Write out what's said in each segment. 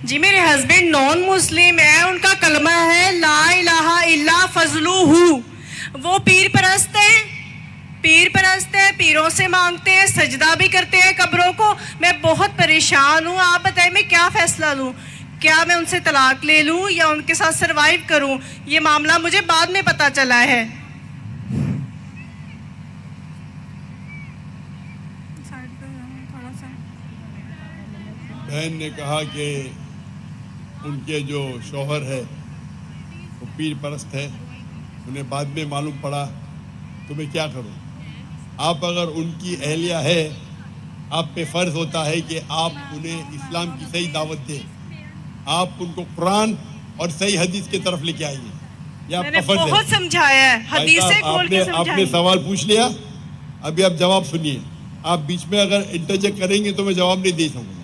جی میرے ہسبینڈ نان مسلم ہے، ان کا کلمہ ہے لا الہ الا فضلوہ، وہ پیر پرست ہیں، پیروں سے مانگتے ہیں، سجدہ بھی کرتے ہیں قبروں کو. میں بہت پریشان ہوں، آپ بتائیں میں کیا فیصلہ لوں؟ کیا میں ان سے طلاق لے لوں یا ان کے ساتھ سروائیو کروں؟ یہ معاملہ مجھے بعد میں پتہ چلا ہے. بہن نے کہا کہ ان کے جو شوہر ہے وہ پیر پرست ہے، انہیں بعد میں معلوم پڑا، تو میں کیا کروں؟ آپ اگر ان کی اہلیہ ہے، آپ پہ فرض ہوتا ہے کہ آپ انہیں اسلام کی صحیح دعوت دیں، آپ ان کو قرآن اور صحیح حدیث کی طرف لے کے آئیے. یہ آپ کا فرض ہے. میں نے بہت سمجھایا ہے، حدیثیں کھول کے آپ نے سوال پوچھ لیا، ابھی آپ جواب سنیے. آپ بیچ میں اگر انٹرجیکٹ کریں گے تو میں جواب نہیں دے سکوں گا.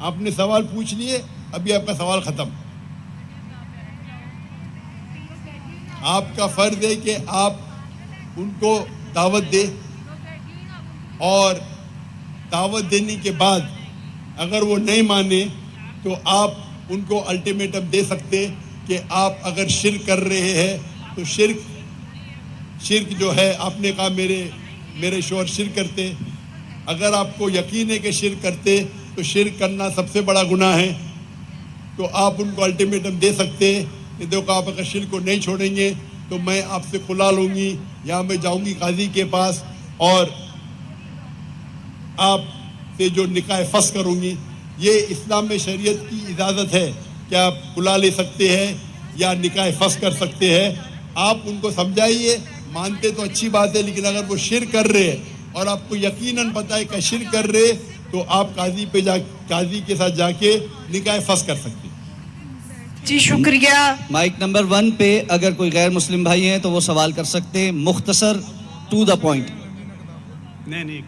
آپ نے سوال پوچھ لیے، ابھی آپ کا سوال ختم. آپ کا فرض ہے کہ آپ ان کو دعوت دیں، اور دعوت دینے کے بعد اگر وہ نہیں مانے تو آپ ان کو الٹیمیٹم دے سکتے کہ آپ اگر شرک کر رہے ہیں تو شرک جو ہے، آپ نے کہا میرے شوہر شرک کرتے، اگر آپ کو یقین ہے کہ شرک کرتے تو شرک کرنا سب سے بڑا گناہ ہے، تو آپ ان کو الٹیمیٹم دے سکتے کہ دیکھو آپ اگر شرک کو نہیں چھوڑیں گے تو میں آپ سے کھلا لوں گی، یا میں جاؤں گی قاضی کے پاس اور آپ سے جو نکاح فسخ کروں گی. یہ اسلام میں شریعت کی اجازت ہے کہ آپ کھلا لے سکتے ہیں یا نکاح فسخ کر سکتے ہیں. آپ ان کو سمجھائیے، مانتے تو اچھی بات ہے، لیکن اگر وہ شرک کر رہے ہیں اور آپ کو یقیناً پتہ ہے کہ شرک کر رہے تو آپ قاضی کے ساتھ جا کے نکاح فسخ کر سکتے. جی شکریہ. مائک نمبر 1 پہ اگر کوئی غیر مسلم بھائی ہیں تو وہ سوال کر سکتے ہیں، مختصر ٹو دا پوائنٹ. نہیں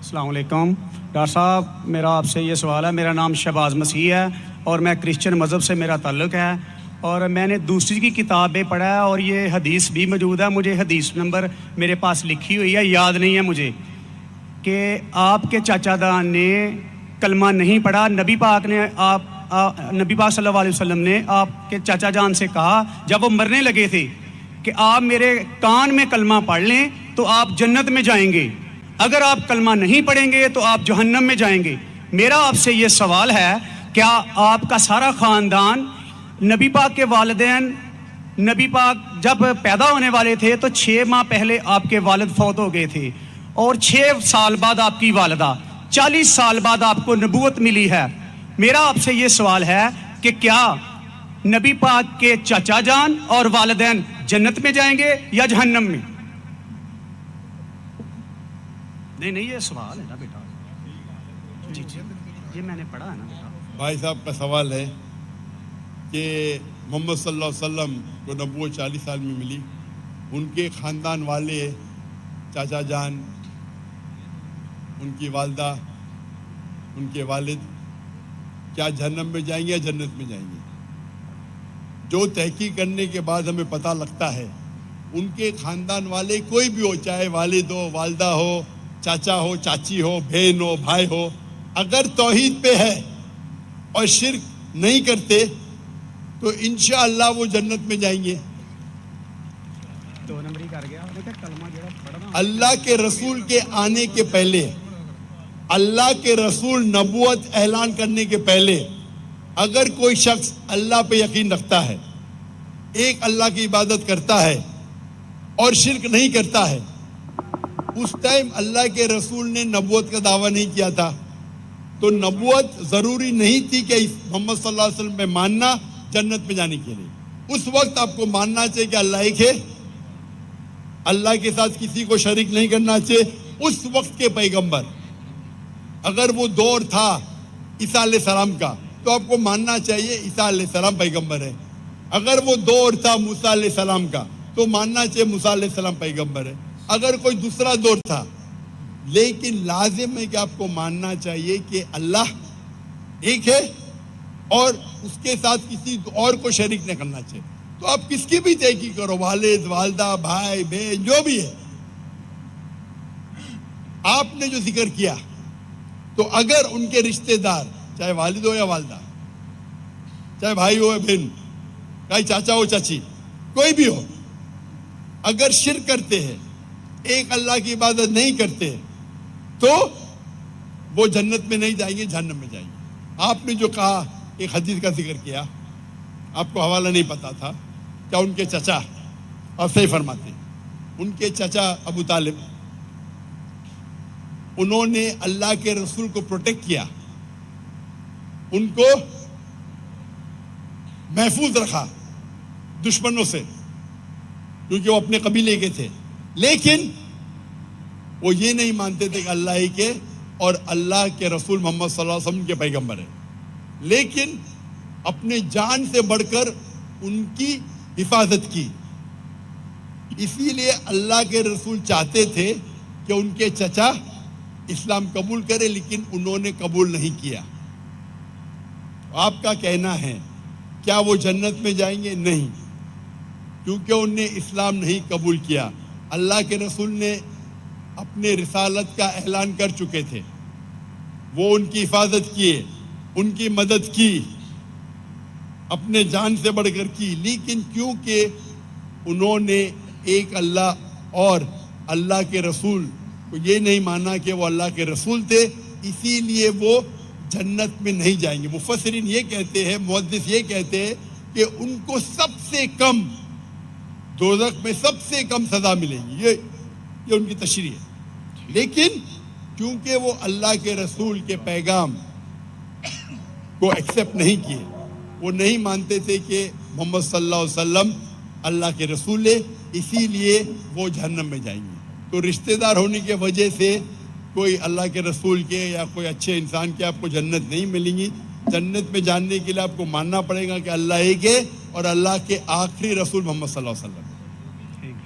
السلام علیکم ڈاکٹر صاحب، میرا آپ سے یہ سوال ہے. میرا نام شہباز مسیح ہے اور میں کرسچن مذہب سے میرا تعلق ہے، اور میں نے دوسری کی کتابیں پڑھا ہے اور یہ حدیث بھی موجود ہے. مجھے حدیث نمبر میرے پاس لکھی ہوئی ہے، یاد نہیں ہے مجھے، کہ آپ کے چاچا دان نے کلمہ نہیں پڑھا. نبی پاک صلی اللہ علیہ وسلم نے آپ کے چاچا جان سے کہا جب وہ مرنے لگے تھے کہ آپ میرے کان میں کلمہ پڑھ لیں تو آپ جنت میں جائیں گے، اگر آپ کلمہ نہیں پڑھیں گے تو آپ جہنم میں جائیں گے. میرا آپ سے یہ سوال ہے، کیا آپ کا سارا خاندان، نبی پاک کے والدین، نبی پاک جب پیدا ہونے والے تھے تو 6 ماہ پہلے آپ کے والد فوت ہو گئے تھے، اور 6 سال بعد آپ کی والدہ، 40 سال بعد آپ کو نبوت ملی ہے. میرا آپ سے یہ سوال ہے کہ کیا نبی پاک کے چاچا جان اور والدین جنت میں جائیں گے یا جہنم میں؟ نہیں یہ سوال ہے نا بیٹا. جی یہ میں نے پڑھا ہے نا بیٹا. بھائی صاحب کا سوال ہے کہ محمد صلی اللہ علیہ وسلم کو نبوت 40 سال میں ملی، ان کے خاندان والے، چاچا جان، ان کی والدہ، ان کے والد، کیا جہنم میں جائیں گے یا جنت میں جائیں گے؟ جو تحقیق کرنے کے بعد ہمیں پتہ لگتا ہے، ان کے خاندان والے کوئی بھی ہو، چاہے والد ہو، والدہ ہو، چاچا ہو، چاچی ہو، بہن ہو، بھائی ہو، اگر توحید پہ ہے اور شرک نہیں کرتے تو انشاءاللہ وہ جنت میں جائیں گے. اللہ کے رسول کے آنے کے پہلے، اللہ کے رسول نبوت اعلان کرنے کے پہلے، اگر کوئی شخص اللہ پہ یقین رکھتا ہے، ایک اللہ کی عبادت کرتا ہے اور شرک نہیں کرتا ہے، اس ٹائم اللہ کے رسول نے نبوت کا دعویٰ نہیں کیا تھا، تو نبوت ضروری نہیں تھی کہ محمد صلی اللہ علیہ وسلم پہ ماننا جنت میں جانے کے لیے. اس وقت آپ کو ماننا چاہیے کہ اللہ ایک ہے، اللہ کے ساتھ کسی کو شریک نہیں کرنا چاہیے. اس وقت کے پیغمبر، اگر وہ دور تھا عیسیٰ علیہ السلام کا تو آپ کو ماننا چاہیے عیسیٰ علیہ السلام پیغمبر ہے. اگر وہ دور تھا موسیٰ علیہ السلام کا تو ماننا چاہیے موسیٰ علیہ السلام پیغمبر ہے. اگر کوئی دوسرا دور تھا، لیکن لازم ہے کہ آپ کو ماننا چاہیے کہ اللہ ایک ہے اور اس کے ساتھ کسی اور کو شریک نہیں کرنا چاہیے. تو آپ کس کی بھی تحقیق کرو، والد، والدہ، بھائی، بہن، جو بھی ہے، آپ نے جو ذکر کیا تو اگر ان کے رشتہ دار چاہے والد ہو یا والدہ, چاہے بھائی ہو یا بہن, چاہے چاچا ہو چاچی, کوئی بھی ہو, اگر شرک کرتے ہیں, ایک اللہ کی عبادت نہیں کرتے, تو وہ جنت میں نہیں جائیں گے, جہنم میں جائیں گے. آپ نے جو کہا, ایک حدیث کا ذکر کیا, آپ کو حوالہ نہیں پتا تھا کیا ان کے چچا, اور صحیح فرماتے, ان کے چچا ابو طالب, انہوں نے اللہ کے رسول کو پروٹیکٹ کیا, ان کو محفوظ رکھا دشمنوں سے, کیونکہ وہ اپنے قبیلے کے تھے. لیکن وہ یہ نہیں مانتے تھے کہ اللہ ہی کے اور اللہ کے رسول محمد صلی اللہ علیہ وسلم کے پیغمبر ہیں, لیکن اپنے جان سے بڑھ کر ان کی حفاظت کی. اسی لیے اللہ کے رسول چاہتے تھے کہ ان کے چچا اسلام قبول کرے, لیکن انہوں نے قبول نہیں کیا. آپ کا کہنا ہے کیا وہ جنت میں جائیں گے؟ نہیں, کیونکہ انہوں نے اسلام نہیں قبول کیا. اللہ کے رسول نے اپنے رسالت کا اعلان کر چکے تھے, وہ ان کی حفاظت کیے, ان کی مدد کی, اپنے جان سے بڑھ کر کی. لیکن کیونکہ انہوں نے ایک اللہ اور اللہ کے رسول کو یہ نہیں مانا کہ وہ اللہ کے رسول تھے, اسی لیے وہ جنت میں نہیں جائیں گے. مفسرین یہ کہتے ہیں, محدث یہ کہتے ہیں کہ ان کو سب سے کم دوزخ میں سب سے کم سزا ملے گی. یہ ان کی تشریح ہے. لیکن کیونکہ وہ اللہ کے رسول کے پیغام کو ایکسیپٹ نہیں کیے, وہ نہیں مانتے تھے کہ محمد صلی اللہ علیہ وسلم اللہ کے رسول ہے, اسی لیے وہ جہنم میں جائیں گے. تو رشتہ دار ہونے کی وجہ سے کوئی اللہ کے رسول کے یا کوئی اچھے انسان کے آپ کو جنت نہیں ملیں گی. جنت میں جاننے کے لیے آپ کو ماننا پڑے گا کہ اللہ ایک ہے اور اللہ کے آخری رسول محمد صلی اللہ علیہ وسلم.